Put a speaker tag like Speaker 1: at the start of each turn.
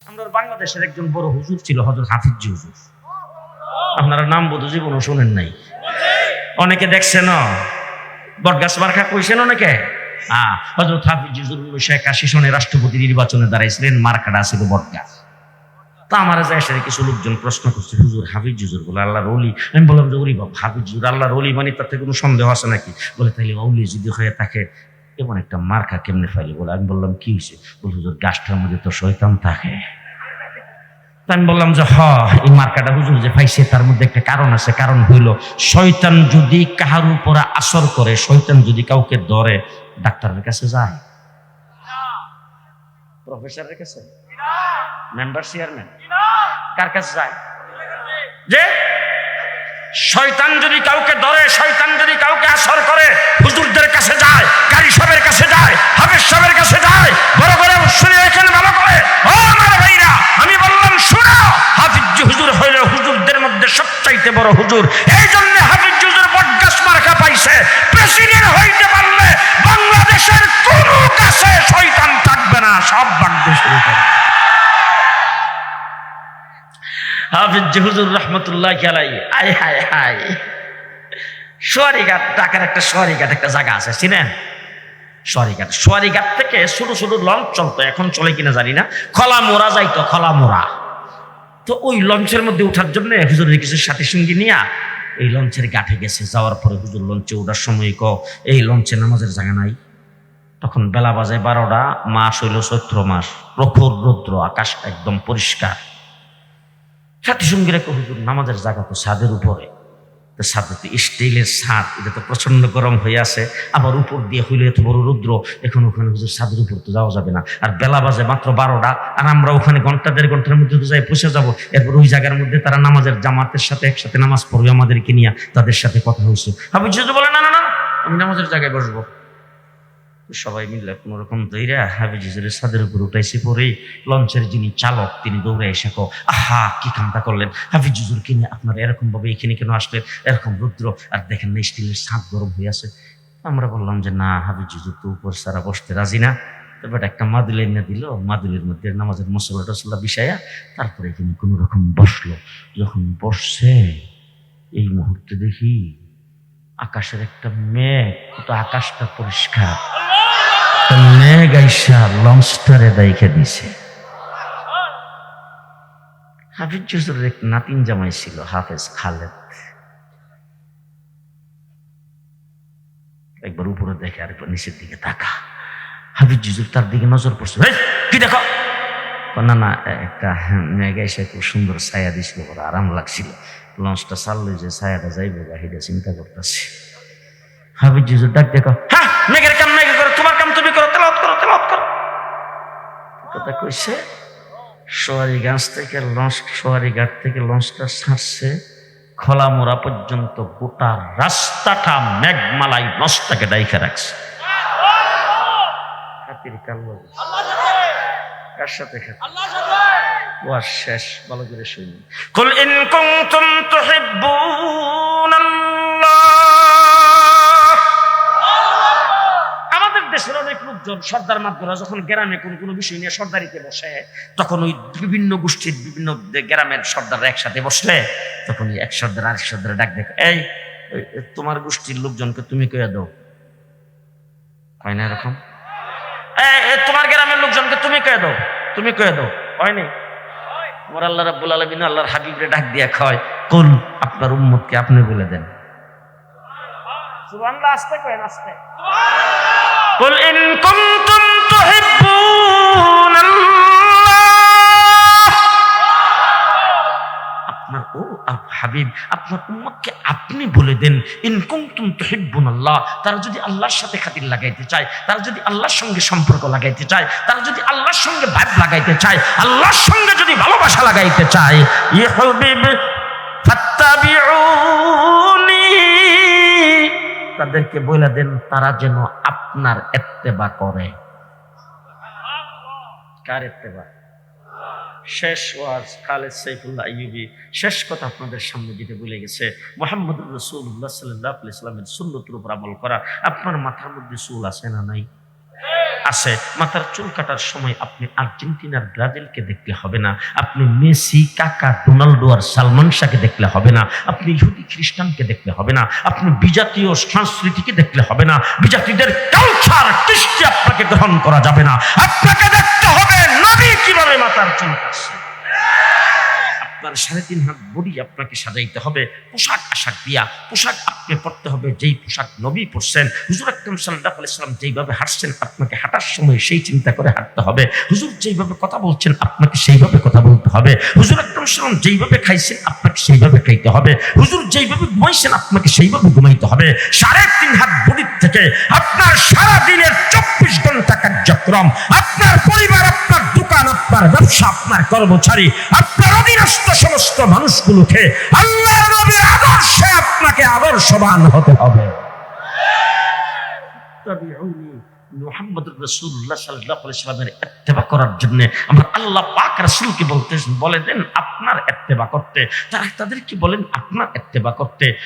Speaker 1: আমরা বাংলাদেশের একজন বড় হুজুর ছিল, হযরত হাফিজ হুজুর। আপনারা নাম বোধ জীবনও শোনেন নাই, অনেকে দেখছেন, বটগাছ মার্কা কইছেন অনেকে। হযরত হাফিজ হুজুর 1981 সনে রাষ্ট্রপতি নির্বাচনে দাঁড়াইছিলেন, মার্কাটা ছিল বটগাছ। তা আমার এসে কিছু লোকজন প্রশ্ন করছে, হুজুর হাফিজ হুজুর বলে আল্লাহর ওলি। আমি বললাম যে ওরে বাবা, হাফিজ হুজুর আল্লাহর ওলি মানে তাতে কোনো সন্দেহ আছে নাকি? বলে তাইলে ওলি যদি হয়ে থাকে এমন একটা মার্কা কেমনে ফাইলে? বলে আমি বললাম কি হয়েছে? বলে হুজুর গাছটার মধ্যে তো শয়তান থাকে। আমি বললাম যে এই মার্কাটা হুজুর যে পাইছে তার মধ্যে একটা কারণ আছে। কারণ হইল, শয়তান যদি কাহার উপরে আসর করে, শয়তান যদি কাউকে ধরে, ডাক্তারের কাছে যায়, প্রফেসরের কাছে, মেম্বার চেয়ারম্যান, কার কাছে যায়? যে শয়তান যদি কাউকে ধরে, শয়তান যদি কাউকে আসর করে, হুজুরদের কাছে যায়, কারি সাহেবের কাছে যায়, হাফেজ সাহেবের কাছে যায়। বড় করে শুনে এখানে ভালো করে, ও আমার ভাইরা, আমি বললাম শোনো, হাফিজ হুজুর হইল হুজুরদের মধ্যে সবচাইতে বড় হুজুর। এই জন্য হাফিজ হুজুর বটগাছ মার্কা পাইছে। প্রেসিডেন্ট হইতে পারলে বাংলাদেশের কোন কাছে শয়তান থাকবে না, সব বাংলাদেশ শুরু করবে। হাফিজ হুজুর রহমতুল্লাহি আলাইহি, আয় হায় হায়, সোয়ারিঘাট, ঢাকার একটা সোয়ারিঘাট একটা জায়গা আছে, চিনেন? সোয়ারিঘাট থেকে ছোট ছোট লঞ্চ চলতো, এখন চলে কিনা জানি না, খলামোড়া যাইতো, খলামোড়া। তো ওই লঞ্চের মধ্যে ওঠার জন্য হুজুরের কিছু সাথী সঙ্গী নিয়ে এই লঞ্চের ঘাটে গেছে। যাওয়ার পরে হুজুর লঞ্চে ওঠার সময় এই লঞ্চে নামাজের জায়গা নাই। তখন বেলা বাজে 12টা, মাস হইল চৈত্র মাস, প্রখর রৌদ্র, আকাশটা একদম পরিষ্কার। সাথী সঙ্গীরা হুজুর নামাজের জায়গা তো ছাদের উপরে, তো ছাদে তো স্টিলের ছাদ, এটা তো প্রচন্ড গরম হয়ে আছে, আবার উপর দিয়ে হইলে এত বড় রৌদ্র, এখন ওখানে হুজুর ছাদের উপর তো যাওয়া যাবে না। আর বেলা বাজে মাত্র 12টা, আর আমরা ওখানে ঘন্টা দেড় ঘন্টার মধ্যে তো যাই পৌঁছে যাবো। এরপর ওই জায়গার মধ্যে তারা নামাজের জামাতের সাথে একসাথে নামাজ পড়বে, আমাদেরকে নিয়ে তাদের সাথে কথা হয়েছে। হাফিজ হুজুর বলে না না না, আমি নামাজের জায়গায় বসবো। সবাই মিলে কোন রকম দইরা হাফিজ হুজুরের ছাদের উপর উঠাইছে। পরেই লঞ্চের যিনি চালক তিনি দৌড়ে এসে আহা কি কামটা করলেন, হাফিজ হুজুর কিনে আপনারা এরকম ভাবে এখানে কেন আসলেন, এরকম রুদ্র, আর দেখেন না স্টিলের ছাদ গরম হয়ে আছে। আমরা বললাম যে না, হাফিজ হুজুর তো উপর সারা বসতে রাজি না। তবে একটা মাদুল এনে দিল, মাদুলের মধ্যে নামাজের মশলা টসলা বিছাইয়া তারপরে এখানে কোন রকম বসলো। যখন বসছে এই মুহূর্তে দেখি আকাশের একটা মেঘ, তো আকাশটা পরিষ্কার, মেঘ আইসা লঞ্চটারে দাইখা দিছে। হাফিজ হুজুরের এক নাতিন জামাই ছিল, হাফেজ খালেদ। একবার উপরে দেখে আরেকবার নিচের দিকে তাকা। হাফিজ হুজুর তার দিকে নজর পড়ছে, কি দেখো? না না, একটা মেঘ আইসা খুব সুন্দর ছায়া দিছিল, বড় আরাম লাগছিল। লঞ্চটা চাললো, যে ছায়াটা যাইবে বাহিরে চিন্তা করতেছি। হাফিজ হুজুর ডাক দেখো, হ্যাঁ মেঘের কাম মেঘে করো, তোমার কাম তুমি করো, তেলাওয়াত করো, তেলাওয়াত করো। কথা কইছে, সোয়ারিঘাট থেকে লঞ্চটা ছাড়ছে, খলামোড়া পর্যন্ত গোটা রাস্তাটা মেঘমালাই লঞ্চটাকে ডাইখা রাখছে। হাতির কাল্লা কার সাথে ওয়াজ শেষ, ভালো করে শুনি। কুল ইন কুনতুম তুহিব্বুনাল্লাহ। আমাদের দেশের অনেক লোকজন সর্দার মাদুরা যখন গ্রামে কোনো বিষয় নিয়ে সর্দারিতে বসে, তখন ওই বিভিন্ন গোষ্ঠীর বিভিন্ন গ্রামের সর্দাররা একসাথে বসলে, তখন এক সর্দার আরেক সর্দার ডাক দেখে, এই তোমার গোষ্ঠীর লোকজনকে তুমি কইয়া দাও, হয় না এরকম? তোমার গ্রামের লোকজনকে তুমি কয়ে দাও, তুমি কয়ে দাও, হয়নি? আমার আল্লাহ রাব্বুল আলামিন আল্লাহর হাবিবরে ডাক দিয়া কয়, কুল আপনার উম্মতকে আপনি বলে দেন। সুবহানাল্লাহ, আস্তে কয়েন, আস্তে। কুল ইন কুনতুম তুহিব্বুনাল্লাহ। আপনার হাবিব আপনার উম্মতকে আপনি বলে দেন, ইন কুনতুম তুহিব্বুনাল্লাহ, তারা যদি আল্লাহর সাথে খাতির লাগাইতে চায়, তারা যদি আল্লাহর সঙ্গে সম্পর্ক লাগাইতে চায়, তারা যদি আল্লাহর সঙ্গে ভাব লাগাইতে চায়, আল্লাহর সঙ্গে যদি ভালোবাসা লাগাইতে চায়, ইয়া হাবিব ফাত্তাবিউনি, তাদেরকে বলে দেন তারা যেন আপনার ইত্তেবা করে। কার ইত্তেবা? শেষ ওয়াজ খালেদ সাইফুল্লাহ আইয়ুবী শেষ কথা আপনাদের সামনে যেটা বলে গেছে, মুহাম্মদুর রাসূলুল্লাহ সাল্লাল্লাহু আলাইহি ওয়াসাল্লামের সুন্নতের উপর আমল করা। আপনার মাথার মধ্যে চুল আছে না নাই? আছে, মাথার চুল কাটার সময় আপনি আর্জেন্টিনার ব্রাজিলকে দেখলে হবে না, আপনি মেসি, কাকা, রোনাল্ডো আর সালমান শাহকে দেখলে হবে না, আপনি ইহুদি খ্রিস্টানকে দেখলে হবে না, আপনি বিজাতীয় সংস্কৃতিকে দেখলে হবে না, বিজাতিদের কালচার কৃষ্টি আপনাকে গ্রহণ করা যাবে না। আপনাকে দেখতে হবে নবী কিভাবে মাথার চুল কাটছে। আপনার 3.5 হাত বডি আপনাকে সাজাইতে হবে পোশাক আশাক দিয়া। পোশাক আপনি পরতে হবে যেই পোশাক নবী পরছেন। হুজুর আকরাম সাল্লাল্লাহু আলাইহি সাল্লাম যেইভাবে হাঁটছেন আপনাকে হাঁটার সময় সেই চিন্তা করে হাঁটতে হবে। হুজুর যেইভাবে কথা বলছেন আপনাকে সেইভাবে কথা বলতে হবে। হুজুর আকরাম সাল্লাম যেইভাবে খাইছেন আপনাকে সেইভাবে খাইতে হবে। হুজুর যেইভাবে ঘুমাইছেন আপনাকে সেইভাবে ঘুমাইতে হবে। 3.5 হাত বডি থেকে আপনার সারা দিনের 24 ঘন্টা কার্যক্রম, আপনার পরিবার, আপনার দোকান, আপনার ব্যবসা, আপনার কর্মচারী, আপনার অধীনস্থ সমস্ত মানুষগুলোকে আল্লাহর নবীর আদর্শে আপনাকে আদর্শবান হতে হবে। মুহাম্মদুর রাসূলুল্লাহ সাল্লাল্লাহু আলাইহি ওয়াসাল্লামের ইত্তেবা করার জন্য আমার আল্লাহ পাক রাসূলকে বলে দেন আপনার ইত্তেবা করতে, তারা তাদেরকে বলেন আপনার ইত্তেবা করতে।